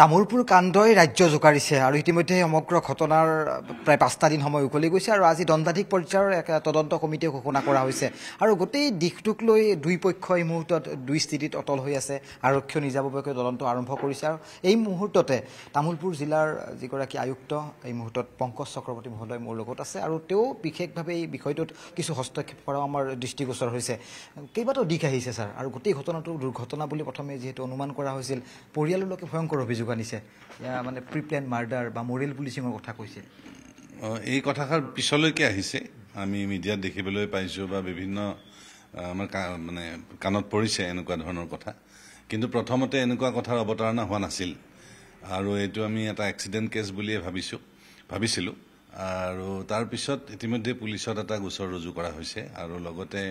তামোলপুৰ কাণ্ডই ৰাজ্য জোকাৰিছে আৰু ইতিমধ্যে সমগ্ৰ ঘটনাৰ প্ৰায় 5টা দিন সময় উকলি গৈছে আৰু আজি দণ্ডাধীশ পৰ্যায়ৰ এক তদন্ত কমিটি ঘোষণা কৰা হৈছে আৰু গোটেই দিশটোক লৈ দুই পক্ষ এই মুহূৰ্তত দুই স্থিতিত অটল হৈ আছে আৰক্ষী নিজাববীয়াকৈ তদন্ত আৰম্ভ কৰিছে আৰু এই মুহূৰ্ততে তামোলপুৰ জিলাৰ যিগৰাকী আয়ুক্ত এই মুহূৰ্তত পংকজ চক্ৰৱৰ্তী মহোদয় মোৰ লগত আছে আৰু তেওঁ বিশেষভাৱে এই বিষয়টোত কিছু হস্তক্ষেপ কৰাও আমাৰ দৃষ্টিগোচৰ হৈছে কেইবাটাও দিশ আহিছে ছাৰ আৰু গোটেই ঘটনাটো দুৰ্ঘটনা বুলি প্ৰথমে যিহেতু অনুমান কৰা হৈছিল পৰিয়াললৈকে ভয়ংকৰ অভিযোগ আনিছে মানে প্ৰি প্লেন মাৰ্ডাৰ বা মৰেল পুলিচিঙৰ কথা কৈছে এই কথাষাৰ পিছলৈকে আহিছে আমি মিডিয়াত দেখিবলৈ পাইছোঁ বা বিভিন্ন আমাৰ মানে কাণত পৰিছে এনেকুৱা ধৰণৰ কথা কিন্তু প্ৰথমতে এনেকুৱা কথাৰ অৱতাৰণা হোৱা নাছিল আৰু এইটো আমি এটা এক্সিডেণ্ট কেছ বুলিয়ে ভাবিছিলোঁ আৰু তাৰপিছত ইতিমধ্যে পুলিচত এটা গোচৰ ৰুজু কৰা হৈছে আৰু লগতে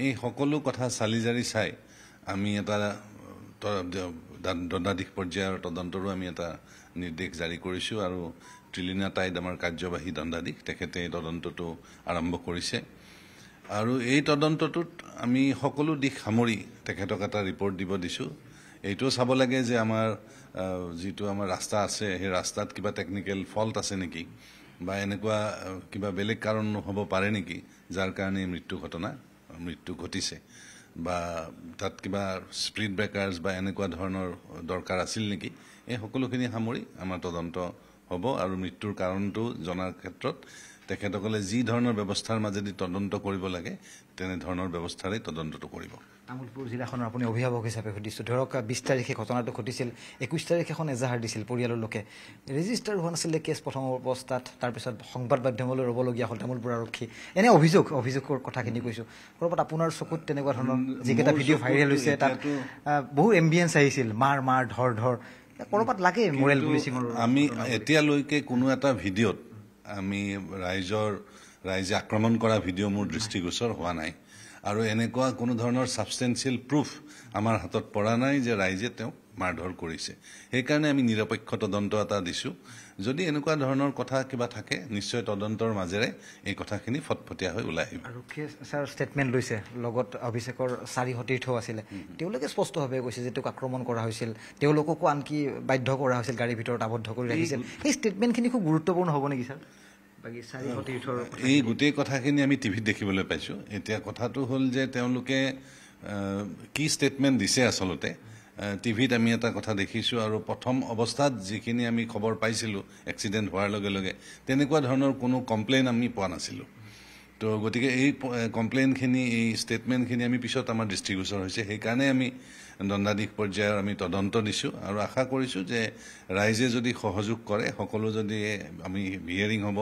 এই সকলো কথা চালি জাৰি চাই আমি এটা দণ্ডাধীশ পৰ্যায়ৰ তদন্তৰো আমি এটা নিৰ্দেশ জাৰি কৰিছোঁ আৰু ত্ৰিলিনা টাইড আমাৰ কাৰ্যবাহী দণ্ডাধীশ তেখেতে এই তদন্তটো আৰম্ভ কৰিছে আৰু এই তদন্তটোত আমি সকলো দিশ সামৰি তেখেতক এটা ৰিপৰ্ট দিব দিছোঁ এইটোও চাব লাগে যে আমাৰ যিটো আমাৰ ৰাস্তা আছে সেই ৰাস্তাত কিবা টেকনিকেল ফল্ট আছে নেকি বা এনেকুৱা কিবা বেলেগ কাৰণ হ'ব পাৰে নেকি যাৰ কাৰণে মৃত্যু ঘটিছে বা তাত কিবা স্পীড ব্ৰেকাৰ্ছ বা এনেকুৱা ধৰণৰ দৰকাৰ আছিল নেকি এই সকলোখিনি সামৰি আমাৰ তদন্ত হ'ব আৰু মৃত্যুৰ কাৰণটো জনাৰ ক্ষেত্ৰত তেখেতসকলে যি ধৰণৰ ব্যৱস্থাৰ মাজেদি তদন্ত কৰিব লাগে তেনেধৰণৰ ব্যৱস্থাৰে তদন্তটো কৰিব তামোলপুৰ জিলাখনৰ আপুনি অভিভাৱক হিচাপে সুধিছোঁ ধৰক 20 তাৰিখে ঘটনাটো ঘটিছিল 21 তাৰিখে এখন এজাহাৰ দিছিল পৰিয়ালৰ লোকে ৰেজিষ্টাৰ হোৱা নাছিলে কেছ প্ৰথম অৱস্থাত তাৰপিছত সংবাদ মাধ্যমলৈ ৰ'বলগীয়া হ'ল তামোলপুৰ আৰক্ষী এনে অভিযোগৰ কথাখিনি কৈছোঁ ক'ৰবাত আপোনাৰ চকুত তেনেকুৱা ধৰণৰ যিকেইটা ভিডিঅ' ভাইৰেল হৈছে তাত বহু এম্বিয়েঞ্চ আহিছিল মাৰ ধৰ ক'ৰবাত লাগে মৰেল পুলিচিঙৰ আমি এতিয়ালৈকে কোনো এটা ভিডিঅ'ত আমি ৰাইজে আক্ৰমণ কৰা ভিডিঅ' মোৰ দৃষ্টিগোচৰ হোৱা নাই আৰু এনেকুৱা কোনো ধৰণৰ ছাবষ্টেঞ্চিয়েল প্ৰুফ আমাৰ হাতত পৰা নাই যে ৰাইজে তেওঁক মাৰধৰ কৰিছে সেইকাৰণে আমি নিৰপেক্ষ তদন্ত এটা দিছোঁ যদি এনেকুৱা ধৰণৰ কথা কিবা থাকে নিশ্চয় তদন্তৰ মাজেৰে এই কথাখিনি ফটফটীয়া হৈ ওলাই আহিব আৰক্ষীয়ে ছাৰ ষ্টেটমেণ্ট লৈছে লগত অভিষেকৰ 4 সতীৰ্থ আছিলে তেওঁলোকে স্পষ্টভাৱে কৈছে যে তেওঁক আক্ৰমণ কৰা হৈছিল তেওঁলোককো আনকি বাধ্য কৰা হৈছিল গাড়ীৰ ভিতৰত আবদ্ধ কৰি ৰাখিছিল এই ষ্টেটমেণ্টখিনি খুব গুৰুত্বপূৰ্ণ হ'ব নেকি ছাৰ এই গোটেই কথাখিনি আমি টিভিত দেখিবলৈ পাইছোঁ এতিয়া কথাটো হ'ল যে তেওঁলোকে কি ষ্টেটমেণ্ট দিছে আচলতে টিভিত আমি এটা কথা দেখিছোঁ আৰু প্ৰথম অৱস্থাত যিখিনি আমি খবৰ পাইছিলোঁ এক্সিডেণ্ট হোৱাৰ লগে লগে তেনেকুৱা ধৰণৰ কোনো কমপ্লেইন আমি পোৱা নাছিলোঁ তো গতিকে এই কমপ্লেইনখিনি এই ষ্টেটমেণ্টখিনি আমি পিছত আমাৰ দৃষ্টিগোচৰ হৈছে সেইকাৰণে আমি দণ্ডাধীশ পৰ্যায়ৰ আমি তদন্ত দিছোঁ আৰু আশা কৰিছোঁ যে ৰাইজে যদি সহযোগ কৰে সকলো যদি আমি হিয়াৰিং হ'ব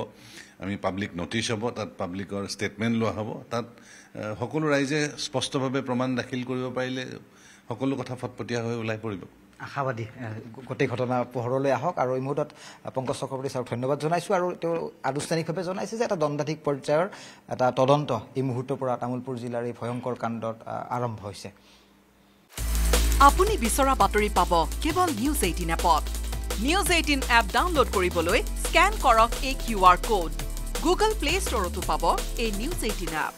আমি পাব্লিক নটিচ হ'ব তাত পাব্লিকৰ ষ্টেটমেণ্ট লোৱা হ'ব তাত সকলো ৰাইজে স্পষ্টভাৱে প্ৰমাণ দাখিল কৰিব পাৰিলে সকলো কথা ফটফটীয়া হৈ ওলাই পৰিব আশাবাদী গোটেই ঘটনা পোহৰলৈ আহক আৰু এই মুহূৰ্তত পংকজ চক্ৰৱৰ্তী ছাৰক ধন্যবাদ জনাইছোঁ আৰু তেওঁ আনুষ্ঠানিকভাৱে জনাইছে যে এটা দণ্ডাধীশ পৰ্যায়ৰ এটা তদন্ত এই মুহূৰ্তৰ পৰা তামোলপুৰ জিলাৰ এই ভয়ংকৰ কাণ্ডত আৰম্ভ হৈছে আপুনি বিচৰা বাতৰি পাব কেৱল নিউজ 18 এপত নিউজ 18 এপ ডাউনলোড কৰিবলৈ স্কেন কৰক এই QR কোড গুগল প্লে ষ্টৰতো পাব এই নিউজ 18 এপ